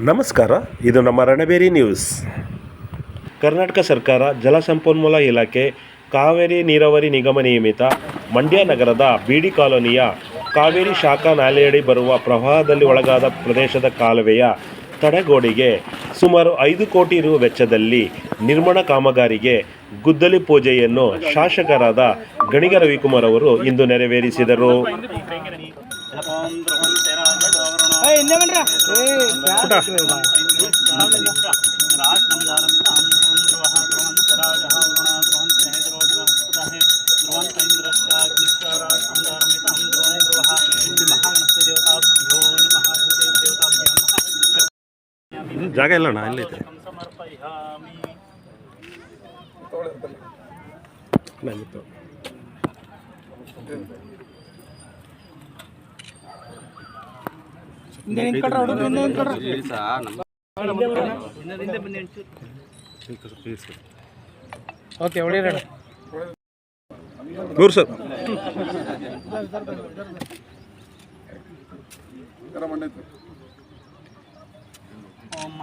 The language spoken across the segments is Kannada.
ನಮಸ್ಕಾರ, ಇದು ನಮ್ಮ ರಣಬೇರಿ ನ್ಯೂಸ್. ಕರ್ನಾಟಕ ಸರ್ಕಾರ ಜಲಸಂಪನ್ಮೂಲ ಇಲಾಖೆ ಕಾವೇರಿ ನೀರಾವರಿ ನಿಗಮ ನಿಯಮಿತ ಮಂಡ್ಯ ನಗರದ ಬಿಡಿ ಕಾಲೋನಿಯ ಕಾವೇರಿ ಶಾಖಾ ನಾಲೆಯಡಿ ಬರುವ ಪ್ರವಾಹದಲ್ಲಿ ಒಳಗಾದ ಪ್ರದೇಶದ ಕಾಲುವೆಯ ತಡೆಗೋಡೆಗೆ ಸುಮಾರು 5 ಕೋಟಿ ರು ವೆಚ್ಚದಲ್ಲಿ ನಿರ್ಮಾಣ ಕಾಮಗಾರಿಗೆ ಗುದ್ದಲಿ ಪೂಜೆಯನ್ನು ಶಾಸಕರಾದ ಗಣಿಗ ರವಿಕುಮಾರ್ ಅವರು ಇಂದು ನೆರವೇರಿಸಿದರು. ಜಾಗ ಇಲ್ಲಣ್ಣ, ಅಲ್ಲೈತೆ. ಓಕೆ, ಹೊಡಿರೋಣ. ನೂರು ಸರ್. ओम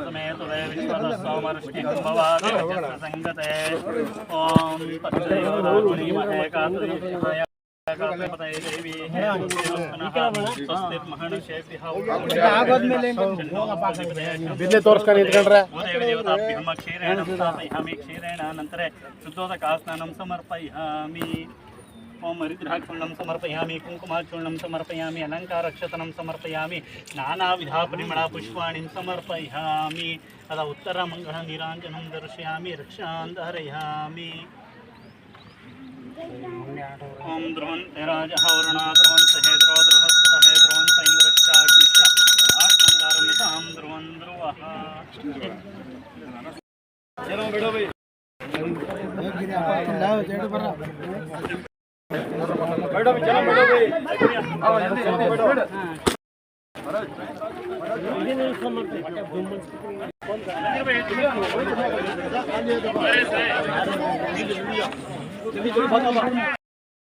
समेत विश्वदस्सोमर्षि कुंभवादे संगते ओम तत्सैवराजनी महेकात्रिहाय कात्रिपतये देवी स्वस्ति महर्षेभ्यः ಆಗೋದ್ಮೇಲೆ ಬಿದ್ದೆ ತೋರಿಸ್ಕೊಂಡು ನಿಂತ್ಕೊಂಡ್ರೆ ದೇವತಾಭ್ಯಂ ಕ್ಷೀರೇಣ ಸ್ಥಾಪಯಾಮಿ ಕ್ಷೀರೇಣ ನಂತರ ಶುದ್ಧೋದಕಾಸ್ನಾನಂ ಸಮರ್ಪಯಾಮಿ ओम हरिद्राचूर्णं समर्पयामि कुंकुमाचूर्णं समर्पयामि अलंकारक्षतनं समर्पयामि नानाविधा परिमला पुष्पाणि समर्पयामि तदा उत्तरमंगल निरांजनं दर्शयामि रक्षां धारयामि ओम ध्रुवन्ते राजः वरुणा ध्रुवन्ते हेद्रो ध्रुवस्पतः ध्रुवन्ते इन्द्रश्चाग्निश्च राष्ट्रं धारमितां ध्रुवं ध्रुवः चलो बैठो भाई बैठो चलो बैठो भाई आओ जल्दी जल्दी बैठो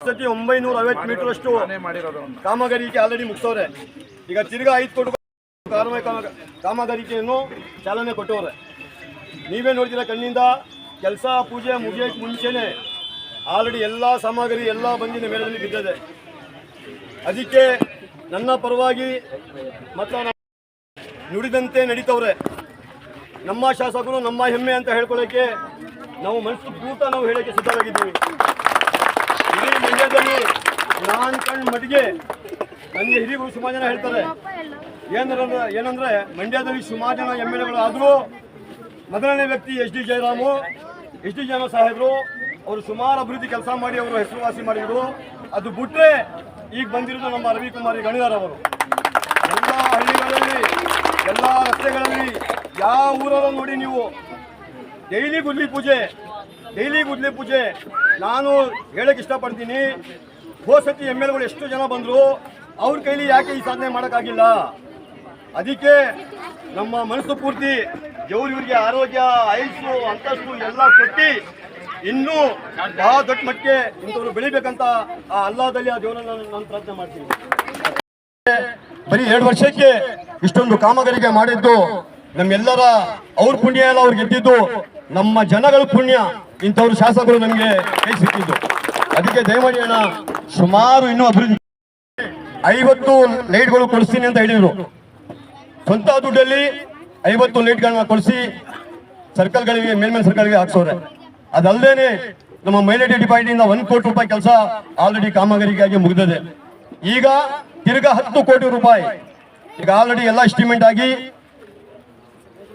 ಸತಿ 950 ಮೀಟರ್ ಅಷ್ಟು ಕಾಮಗಾರಿಕೆ ಆಲ್ರೆಡಿ ಮುಗಿಸೋರೆ. ಈಗ ತಿರ್ಗಾ 5 ಕೋಟಿ ಕಾಮಗಾರಿಕೆಯನ್ನು ಚಾಲನೆ ಕೊಟ್ಟವ್ರೆ. ನೀವೇ ನೋಡ್ತೀರಾ ಕಣ್ಣಿಂದ. ಕೆಲಸ ಪೂಜೆ ಮುಗಿಯೋಕ್ಕೆ ಮುಂಚೆನೆ ಆಲ್ರೆಡಿ ಎಲ್ಲ ಸಾಮಗ್ರಿ ಎಲ್ಲ ಬಂದಿನ ಮೇಳದಲ್ಲಿ ಬಿದ್ದಿದೆ. ಅದಕ್ಕೆ ನನ್ನ ಪರವಾಗಿ ಮತ್ತು ನುಡಿದಂತೆ ನಡೀತವ್ರೆ. ನಮ್ಮ ಶಾಸಕರು ನಮ್ಮ ಹೆಮ್ಮೆ ಅಂತ ಹೇಳ್ಕೊಳ್ಳೋಕ್ಕೆ ನಾವು ಮನಸ್ಸು ಪೂರ್ತ ನಾವು ಹೇಳೋಕ್ಕೆ ಸಿದ್ಧವಾಗಿದ್ದೀವಿ. ಇಡೀ ಮಂಡ್ಯದಲ್ಲಿ ನಾನು ಕಣ್ಣು ಮಟ್ಟಿಗೆ ನನಗೆ ಹಿರಿಯರು ಸುಮಾರು ಜನ ಹೇಳ್ತಾರೆ, ಏನಂದ್ರೆ ಮಂಡ್ಯದಲ್ಲಿ ಸುಮಾರು ಜನ ಎಮ್ ಎಲ್ ಎಗಳು ಆದರೂ ಮೊದಲನೇ ವ್ಯಕ್ತಿ ಎಸ್ ಡಿ ಜಯರಾಮ್ ಸಾಹೇಬರು. ಅವರು ಸುಮಾರು ಅಭಿವೃದ್ಧಿ ಕೆಲಸ ಮಾಡಿ ಅವರು ಹೆಸರುವಾಸಿ ಮಾಡಿದರು. ಅದು ಬಿಟ್ಟರೆ ಈಗ ಬಂದಿರೋದು ನಮ್ಮ ರವಿಕುಮಾರ್ ಗಣಿಗಾರ್ ಅವರು. ಎಲ್ಲ ಹಳ್ಳಿಗಳಲ್ಲಿ ಎಲ್ಲ ರಸ್ತೆಗಳಲ್ಲಿ ಯಾವ ಊರಲ್ಲ ನೋಡಿ ನೀವು ಡೈಲಿ ಗುದ್ಲಿ ಪೂಜೆ. ನಾನು ಹೇಳಕ್ಕೆ ಇಷ್ಟಪಡ್ತೀನಿ, ಹೋಸತಿ ಎಮ್ ಎಲ್ ಎಗಳು ಎಷ್ಟು ಜನ ಬಂದರು, ಅವ್ರ ಕೈಲಿ ಯಾಕೆ ಈ ಸಾಧನೆ ಮಾಡೋಕ್ಕಾಗಿಲ್ಲ? ಅದಕ್ಕೆ ನಮ್ಮ ಮನಸ್ಸು ಪೂರ್ತಿ ಇವರಿಗೆ ಆರೋಗ್ಯ, ಆಯುಷು, ಅಂತಸ್ತು ಎಲ್ಲ ಕೊಟ್ಟು ಇನ್ನೂ ಬಹಳ ದೊಡ್ಡ ಮಟ್ಟಿಗೆ ಇಂಥವ್ರು ಬೆಳಿಬೇಕಂತ ಆ ಅಲ್ಲಾದಲ್ಲಿ ಆ ದೇವರನ್ನ ನಾನು ಪ್ರಾರ್ಥನೆ ಮಾಡ್ತೀನಿ. ಬರೀ 2 ವರ್ಷಕ್ಕೆ ಇಷ್ಟೊಂದು ಕಾಮಗಾರಿಕೆ ಮಾಡಿದ್ದು ನಮ್ಮೆಲ್ಲರ ಅವ್ರ ಪುಣ್ಯ ಎಲ್ಲ ಅವ್ರಿಗೆ ಗೆದ್ದಿದ್ದು, ನಮ್ಮ ಜನಗಳ ಪುಣ್ಯ. ಇಂಥವ್ರು ಶಾಸಕರು ನಮಗೆ ಕೈ ಸಿಕ್ಕಿದ್ದು. ಅದಕ್ಕೆ ದಯಮಾಡಿ ಅಣ್ಣ, ಸುಮಾರು ಇನ್ನೂ ಅಭಿವೃದ್ಧಿ 50 ಲೈಟ್ಗಳು ಕೊಡಿಸ್ತೀನಿ ಅಂತ ಹೇಳಿದ್ರು. ಸ್ವಂತ ದುಡ್ಡಲ್ಲಿ 50 ಲೈಟ್ಗಳನ್ನ ಕೊಡಿಸಿ ಸರ್ಕಲ್ಗಳಿಗೆ ಮೇಲ್ಮೇಲೆ ಸರ್ಕಲ್ಗೆ ಹಾಕ್ಸೋರೆ. ಅದಲ್ಲದೆ ನಮ್ಮ ಮೈಲೇಜ್ ಡಿಪಾರ್ಟ್ಮೆಂಟ್ 1 ಕೋಟಿ ರೂಪಾಯಿ ಕೆಲಸ ಆಲ್ರೆಡಿ ಕಾಮಗಾರಿಕೆಯಾಗಿ ಮುಗಿದಿದೆ. ಈಗ ತಿರ್ಗಾ 10 ಕೋಟಿ ರೂಪಾಯಿ ಈಗ ಆಲ್ರೆಡಿ ಎಲ್ಲ ಎಸ್ಟಿಮೇಟ್ ಆಗಿ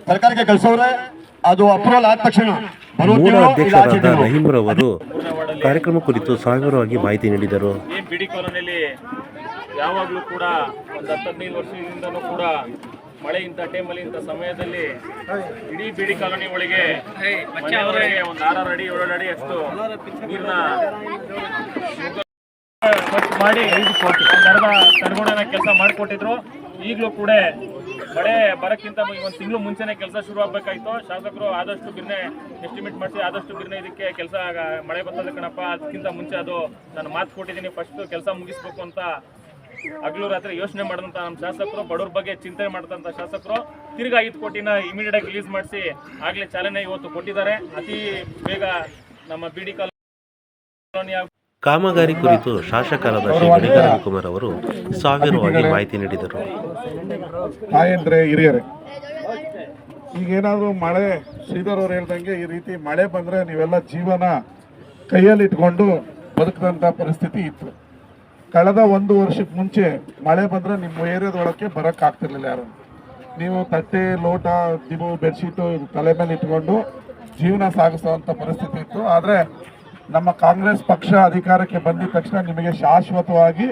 ಸರ್ಕಾರಕ್ಕೆ ಕಳಿಸೋರೆ. ಅದು ಅಪ್ರೂವಲ್ ಆದ ತಕ್ಷಣ ಮೂಲ ಅಧ್ಯಕ್ಷರಾದ ರಹೀಂರವರು ಕಾರ್ಯಕ್ರಮ ಕುರಿತು ಸಾವಿರವಾಗಿ ಮಾಹಿತಿ ನೀಡಿದರು. ಈ ಬಿಡಿ ಕಾಲೋನಿಯಲ್ಲಿ ಯಾವಾಗಲೂ ಕೂಡ ಒಂದು 10-15 ವರ್ಷದಿಂದನೂ ಕೂಡ ಮಳೆ ಇಂಥ ಟೈಮಲ್ಲಿ ಇಂಥ ಸಮಯದಲ್ಲಿ ಇಡೀ ಬಿಡಿ ಕಾಲೋನಿ ಒಳಗೆ ಒಂದು 6 ಅಡಿ 7 ಅಡಿ ಅಷ್ಟು ನೀರನ್ನ ಮಾಡಿ 5 ಕೋಟಿ ತಡೆಗೋಡೆನ ಕೆಲಸ ಮಾಡಿಕೊಟ್ಟಿದ್ರು. ಈಗಲೂ ಕೂಡ ಮಳೆ ಬರೋಕ್ಕಿಂತ 1 ತಿಂಗಳು ಮುಂಚೆನೇ ಕೆಲಸ ಶುರು ಆಗಬೇಕಾಯ್ತು. ಶಾಸಕರು ಆದಷ್ಟು ಬಿರ್ನೆ ಎಸ್ಟಿಮೇಟ್ ಮಾಡಿಸಿ ಆದಷ್ಟು ಬಿರ್ನೆ ಇದಕ್ಕೆ ಕೆಲಸ ಮಳೆ ಬರ್ತದೆ ಕಣಪ್ಪ, ಅದಕ್ಕಿಂತ ಮುಂಚೆ ಅದು ನಾನು ಮಾತು ಕೊಟ್ಟಿದ್ದೀನಿ, ಫಸ್ಟ್ ಕೆಲಸ ಮುಗಿಸ್ಬೇಕು ಅಂತ ಹಗಲು ರಾತ್ರಿ ಯೋಚನೆ ಮಾಡಿದಂಥ ನಮ್ಮ ಶಾಸಕರು, ಬಡವ್ರ ಬಗ್ಗೆ ಚಿಂತನೆ ಮಾಡಿದಂಥ ಶಾಸಕರು ತಿರ್ಗಾ 5 ಕೋಟಿನ ಇಮಿಡಿಯೇಟ್ ಆಗಿ ರಿಲೀಸ್ ಮಾಡಿಸಿ ಆಗಲೇ ಚಾಲನೆ ಇವತ್ತು ಕೊಟ್ಟಿದ್ದಾರೆ. ಅತಿ ಬೇಗ ನಮ್ಮ ಬಿಡಿ ಕಾಲೋನಿಯ ಕಾಮಗಾರಿ ಕುರಿತು ಶಾಸಕರಾದ ಶ್ರೀ ಗಣಿಗ ರವಿಕುಮಾರ್ ಅವರು ಸಾವಿರವಾಗಿ ಮಾಹಿತಿ ನೀಡಿದರು. ತಾಯಂದ್ರೆ ಹಿರಿಯರೇ, ಈಗೇನಾದರೂ ಮಳೆ, ಶ್ರೀಧರ್ ಅವ್ರು ಹೇಳ್ದಂಗೆ ಈ ರೀತಿ ಮಳೆ ಬಂದರೆ ನೀವೆಲ್ಲ ಜೀವನ ಕೈಯಲ್ಲಿ ಇಟ್ಕೊಂಡು ಬದುಕಿದಂಥ ಪರಿಸ್ಥಿತಿ ಇತ್ತು. ಕಳೆದ 1 ವರ್ಷಕ್ಕೆ ಮುಂಚೆ ಮಳೆ ಬಂದರೆ ನಿಮ್ಮ ಏರಿಯಾದೊಳಕ್ಕೆ ಬರೋಕ್ಕಾಗ್ತಿರ್ಲಿಲ್ಲ ಯಾರು. ನೀವು ತಟ್ಟೆ, ಲೋಟ, ದಿಬು, ಬೆಡ್ಶೀಟು ತಲೆ ಮೇಲೆ ಇಟ್ಕೊಂಡು ಜೀವನ ಸಾಗಿಸುವಂಥ ಪರಿಸ್ಥಿತಿ ಇತ್ತು. ಆದರೆ ನಮ್ಮ ಕಾಂಗ್ರೆಸ್ ಪಕ್ಷ ಅಧಿಕಾರಕ್ಕೆ ಬಂದಿದ ತಕ್ಷಣ ನಿಮಗೆ ಶಾಶ್ವತವಾಗಿ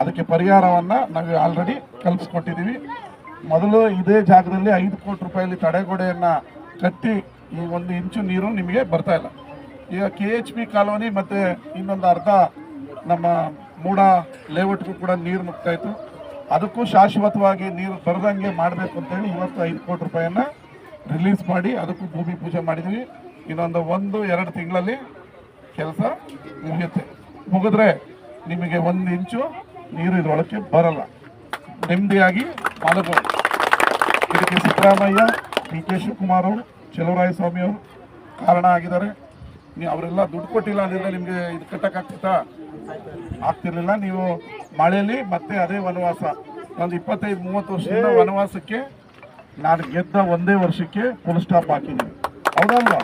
ಅದಕ್ಕೆ ಪರಿಹಾರವನ್ನು ನಾವು ಆಲ್ರೆಡಿ ಕಲ್ಪಿಸ್ಕೊಟ್ಟಿದ್ದೀವಿ. ಮೊದಲು ಇದೇ ಜಾಗದಲ್ಲಿ 5 ಕೋಟಿ ರೂಪಾಯಲ್ಲಿ ತಡೆಗೋಡೆಯನ್ನು ಕಟ್ಟಿ ಈ 1 ಇಂಚು ನೀರು ನಿಮಗೆ ಬರ್ತಾ ಇಲ್ಲ. ಈಗ KHP ಕಾಲೋನಿ ಮತ್ತು ಇನ್ನೊಂದು ಅರ್ಧ ನಮ್ಮ ಮೂಡ ಲೇಔಟ್ಗೂ ಕೂಡ ನೀರು ನುಗ್ತಾಯಿತ್ತು. ಅದಕ್ಕೂ ಶಾಶ್ವತವಾಗಿ ನೀರು ಬರದಂಗೆ ಮಾಡಬೇಕು ಅಂತೇಳಿ ಇವತ್ತು 5 ಕೋಟಿ ರೂಪಾಯಿಯನ್ನು ರಿಲೀಸ್ ಮಾಡಿ ಅದಕ್ಕೂ ಭೂಮಿ ಪೂಜೆ ಮಾಡಿದ್ವಿ. ಇನ್ನೊಂದು 1-2 ತಿಂಗಳಲ್ಲಿ ಕೆಲಸ ಮುಗಿದ್ರೆ ನಿಮಗೆ 1 ಇಂಚು ನೀರು ಇದರೊಳಕ್ಕೆ ಬರಲ್ಲ. ನೆಮ್ಮದಿಯಾಗಿ ಮಲಗಬಹುದು. ಇದಕ್ಕೆ ಸಿದ್ದರಾಮಯ್ಯ, DK ಶಿವಕುಮಾರ್ ಅವರು, ಚಲುವರಾಯಸ್ವಾಮಿ ಅವರು ಕಾರಣ ಆಗಿದ್ದಾರೆ. ನೀವು ಅವರೆಲ್ಲ ದುಡ್ಡು ಕೊಟ್ಟಿಲ್ಲ ಅಂದರೆ ನಿಮಗೆ ಇದು ಆಗ್ತಿರ್ಲಿಲ್ಲ. ನೀವು ಮಳೆಯಲ್ಲಿ ಮತ್ತೆ ಅದೇ ವನವಾಸ, ಒಂದು 25-30 ವರ್ಷದಿಂದ ವನವಾಸಕ್ಕೆ ನಾನು ಗೆದ್ದ 1 ವರ್ಷಕ್ಕೆ ಫುಲ್ ಸ್ಟಾಪ್ ಹಾಕಿದ್ದೀನಿ, ಹೌದಲ್ವಾ?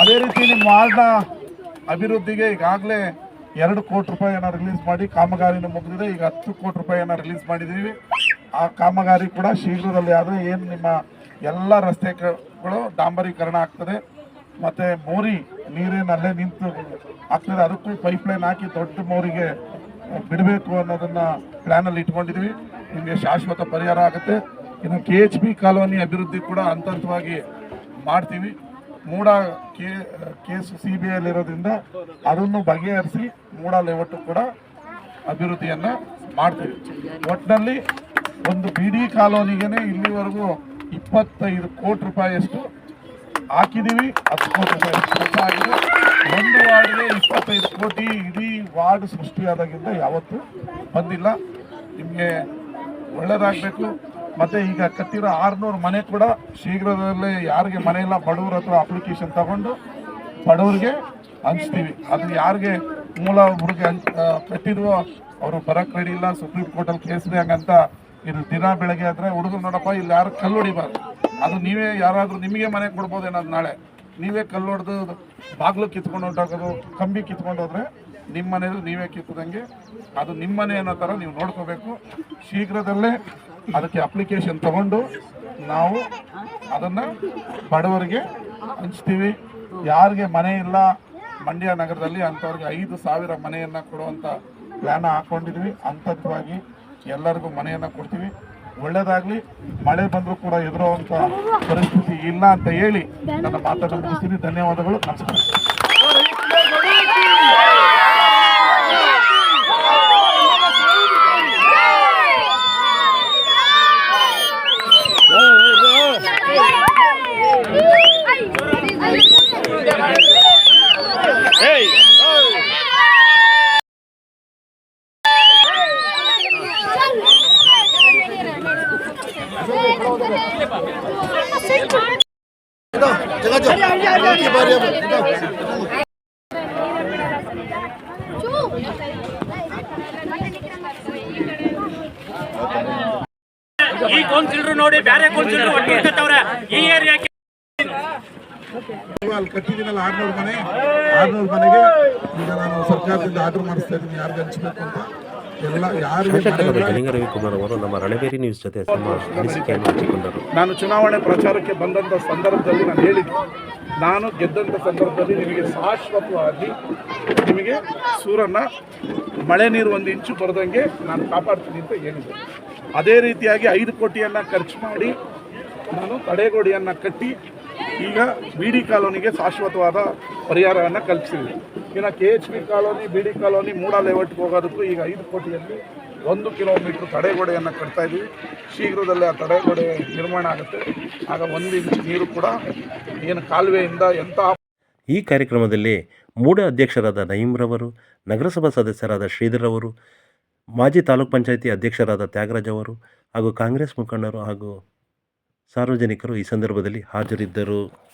ಅದೇ ರೀತಿ ನಿಮ್ಮ ವಾರ್ಡ್ನ ಅಭಿವೃದ್ಧಿಗೆ ಈಗಾಗಲೇ 2 ಕೋಟಿ ರೂಪಾಯಿಯನ್ನು ರಿಲೀಸ್ ಮಾಡಿ ಕಾಮಗಾರಿನ ಮುಗಿದಿದೆ. ಈಗ 10 ಕೋಟಿ ರೂಪಾಯಿಯನ್ನು ರಿಲೀಸ್ ಮಾಡಿದ್ದೀವಿ. ಆ ಕಾಮಗಾರಿ ಕೂಡ ಶೀಘ್ರದಲ್ಲಿ ಆದರೆ ಏನು ನಿಮ್ಮ ಎಲ್ಲ ರಸ್ತೆಗಳು ಡಾಂಬರೀಕರಣ ಆಗ್ತದೆ. ಮತ್ತು ಮೋರಿ ನೀರೇನಲ್ಲೇ ನಿಂತು ಆಗ್ತದೆ, ಅದಕ್ಕೂ ಪೈಪ್ಲೈನ್ ಹಾಕಿ ದೊಡ್ಡ ಮೋರಿಗೆ ಬಿಡಬೇಕು ಅನ್ನೋದನ್ನು ಪ್ಲ್ಯಾನಲ್ಲಿ ಇಟ್ಕೊಂಡಿದ್ದೀವಿ. ನಿಮಗೆ ಶಾಶ್ವತ ಪರಿಹಾರ ಆಗುತ್ತೆ. ಇನ್ನು KHP ಕಾಲೋನಿ ಅಭಿವೃದ್ಧಿ ಕೂಡ ಹಂತ ಹಂತವಾಗಿ ಮಾಡ್ತೀವಿ. ಮೂಡ ಕೇಸು CBIಯಲ್ಲಿರೋದ್ರಿಂದ ಅದನ್ನು ಬಗೆಹರಿಸಿ ಮೂಡ ಲೇಔಟ್ ಕೂಡ ಅಭಿವೃದ್ಧಿಯನ್ನು ಮಾಡ್ತೀವಿ. ಒಟ್ಟಿನಲ್ಲಿ ಒಂದು ಬಿಡಿ ಕಾಲೋನಿಗೆ ಇಲ್ಲಿವರೆಗೂ 25 ಕೋಟಿ ರೂಪಾಯಿಯಷ್ಟು ಹಾಕಿದ್ದೀವಿ. 10 ಕೋಟಿ ರೂಪಾಯಿ ಕೆಲಸ ಆಗಿದೆ. ಒಂದು ವಾರ್ಡ್ಗೆ 25 ಕೋಟಿ ಇಡೀ ವಾರ್ಡ್ ಸೃಷ್ಟಿಯಾದಾಗಿಂದ ಯಾವತ್ತೂ ಬಂದಿಲ್ಲ. ನಿಮಗೆ ಒಳ್ಳೆಯದಾಗಬೇಕು. ಮತ್ತು ಈಗ ಕಟ್ಟಿರೋ 600 ಮನೆ ಕೂಡ ಶೀಘ್ರದಲ್ಲೇ ಯಾರಿಗೆ ಮನೆ ಇಲ್ಲ ಬಡವ್ರ ಹತ್ರ ಅಪ್ಲಿಕೇಶನ್ ತಗೊಂಡು ಬಡವ್ರಿಗೆ ಹಂಚ್ತೀವಿ. ಅದು ಯಾರಿಗೆ ಮೂಲ ಊರಿಗೆ ಕಟ್ಟಿದ್ವೋ ಅವರು ಬರೋಕ್ಕೆ ರೆಡಿ ಇಲ್ಲ, ಸುಪ್ರೀಂ ಕೋರ್ಟಲ್ಲಿ ಕೇಸ್ ಇದೆ ಹಂಗಂತ ಇದು ದಿನ ಬೆಳಗ್ಗೆ ಆದರೆ ಹುಡುಗರು ನೋಡಪ್ಪ ಇಲ್ಲಿ ಯಾರು ಕಲ್ಲು ಹೊಡಿಬಾರ್ದು. ಅದು ನೀವೇ ಯಾರಾದರೂ ನಿಮಗೆ ಮನೆ ಕೊಡ್ಬೋದು ಏನಾದ್ರು ನಾಳೆ ನೀವೇ ಕಲ್ಲು ಹೊಡೆದು ಬಾಗಿಲು ಕಿತ್ಕೊಂಡು ಹೊಂಟೋಗೋದು, ಕಂಬಿ ಕಿತ್ಕೊಂಡು ಹೋದರೆ ನಿಮ್ಮ ಮನೇದು ನೀವೇ ಕಿತ್ತದಂಗೆ ಅದು ನಿಮ್ಮ ಮನೆ ಅನ್ನೋ ಥರ ನೀವು ನೋಡ್ಕೋಬೇಕು. ಶೀಘ್ರದಲ್ಲೇ ಅದಕ್ಕೆ ಅಪ್ಲಿಕೇಶನ್ ತಗೊಂಡು ನಾವು ಅದನ್ನು ಬಡವರಿಗೆ ಹಂಚ್ತೀವಿ. ಯಾರಿಗೆ ಮನೆ ಇಲ್ಲ ಮಂಡ್ಯ ನಗರದಲ್ಲಿ ಅಂಥವ್ರಿಗೆ 5,000 ಮನೆಯನ್ನು ಕೊಡುವಂಥ ಪ್ಲ್ಯಾನ್ ಹಾಕ್ಕೊಂಡಿದ್ವಿ. ಹಂತವಾಗಿ ಎಲ್ಲರಿಗೂ ಮನೆಯನ್ನು ಕೊಡ್ತೀವಿ. ಒಳ್ಳೆಯದಾಗಲಿ. ಮಳೆ ಬಂದರೂ ಕೂಡ ಎದುರುವಂಥ ಪರಿಸ್ಥಿತಿ ಇಲ್ಲ ಅಂತ ಹೇಳಿ ನನ್ನ ಮಾತನ್ನು ಮುಗಿಸ್ತೀನಿ. ಧನ್ಯವಾದಗಳು. ನಮಸ್ಕಾರ. ಈ ಕೌನ್ಸಿಲರ್ ನೋಡಿ ಬೇರೆ ಕೌನ್ಸಿಲರ್ ಒಟ್ಟಿರ್ತವ್ರೆ ಈ ಏರಿಯಾಕ್ಕೆ ಅಲ್ಲಿ ಕಟ್ಟಿದ್ದೀನಲ್ಲ 600 ಮನೆಗೆ ಈಗ ನಾನು ಸರ್ಕಾರದಿಂದ ಆರ್ಡರ್ ಮಾಡಿಸ್ತಾ ಇದ್ದೀನಿ ಯಾರಿಗೆ ಹಂಚಬೇಕು ಅಂತ. ಎಲ್ಲ ಶಾಸಕರಾದ ಗಣಿಗ ರವಿಕುಮಾರ್ ಅವರು ನಮ್ಮ ರಣಬೇರಿ ನ್ಯೂಸ್ ಜೊತೆ ತಮ್ಮ ಅನಿಸಿಕೆಯನ್ನು ಹಂಚಿಕೊಂಡರು. ನಾನು ಚುನಾವಣೆ ಪ್ರಚಾರಕ್ಕೆ ಬಂದಂಥ ಸಂದರ್ಭದಲ್ಲಿ ನಾನು ಹೇಳಿದ್ದೆ, ನಾನು ಗೆದ್ದಂಥ ಸಂದರ್ಭದಲ್ಲಿ ನಿಮಗೆ ಶಾಶ್ವತವಾಗಿ ನಿಮಗೆ ಸೂರನ್ನು ಮಳೆ ನೀರು 1 ಇಂಚು ಬರದಂಗೆ ನಾನು ಕಾಪಾಡ್ತೀನಿ ಅಂತ ಹೇಳಿದ್ದೆ. ಅದೇ ರೀತಿಯಾಗಿ 5 ಕೋಟಿಯನ್ನು ಖರ್ಚು ಮಾಡಿ ನಾನು ತಡೆಗೋಡೆಯನ್ನು ಕಟ್ಟಿ ಈಗ ಬಿಡಿ ಕಾಲೋನಿಗೆ ಶಾಶ್ವತವಾದ ಪರಿಹಾರವನ್ನು ಕಲ್ಪಿಸಿದ್ವಿ. ಇನ್ನು KHP ಕಾಲೋನಿ, ಬಿಡಿ ಕಾಲೋನಿ, ಮೂಡ ಲೇಔಟ್ಗೆ ಹೋಗೋದಕ್ಕೂ ಈಗ 5 ಕೋಟಿಯಲ್ಲಿ 1 ಕಿಲೋಮೀಟ್ರ್ ತಡೆಗೋಡೆಯನ್ನು ಕಟ್ತಾ ಇದ್ದೀವಿ. ಶೀಘ್ರದಲ್ಲೇ ಆ ತಡೆಗೋಡೆ ನಿರ್ಮಾಣ ಆಗುತ್ತೆ. ಆಗ 1 ಇಂಚು ನೀರು ಕೂಡ ಏನು ಕಾಲುವೆಯಿಂದ ಎಂಥ ಈ ಕಾರ್ಯಕ್ರಮದಲ್ಲಿ ಮೂಡ ಅಧ್ಯಕ್ಷರಾದ ನಯೀಮ್ರವರು, ನಗರಸಭಾ ಸದಸ್ಯರಾದ ಶ್ರೀಧರ್ ಅವರು, ಮಾಜಿ ತಾಲೂಕ್ ಪಂಚಾಯಿತಿ ಅಧ್ಯಕ್ಷರಾದ ತ್ಯಾಗರಾಜ್ ಅವರು ಹಾಗೂ ಕಾಂಗ್ರೆಸ್ ಮುಖಂಡರು ಹಾಗೂ ಸಾರ್ವಜನಿಕರು ಈ ಸಂದರ್ಭದಲ್ಲಿ ಹಾಜರಿದ್ದರು.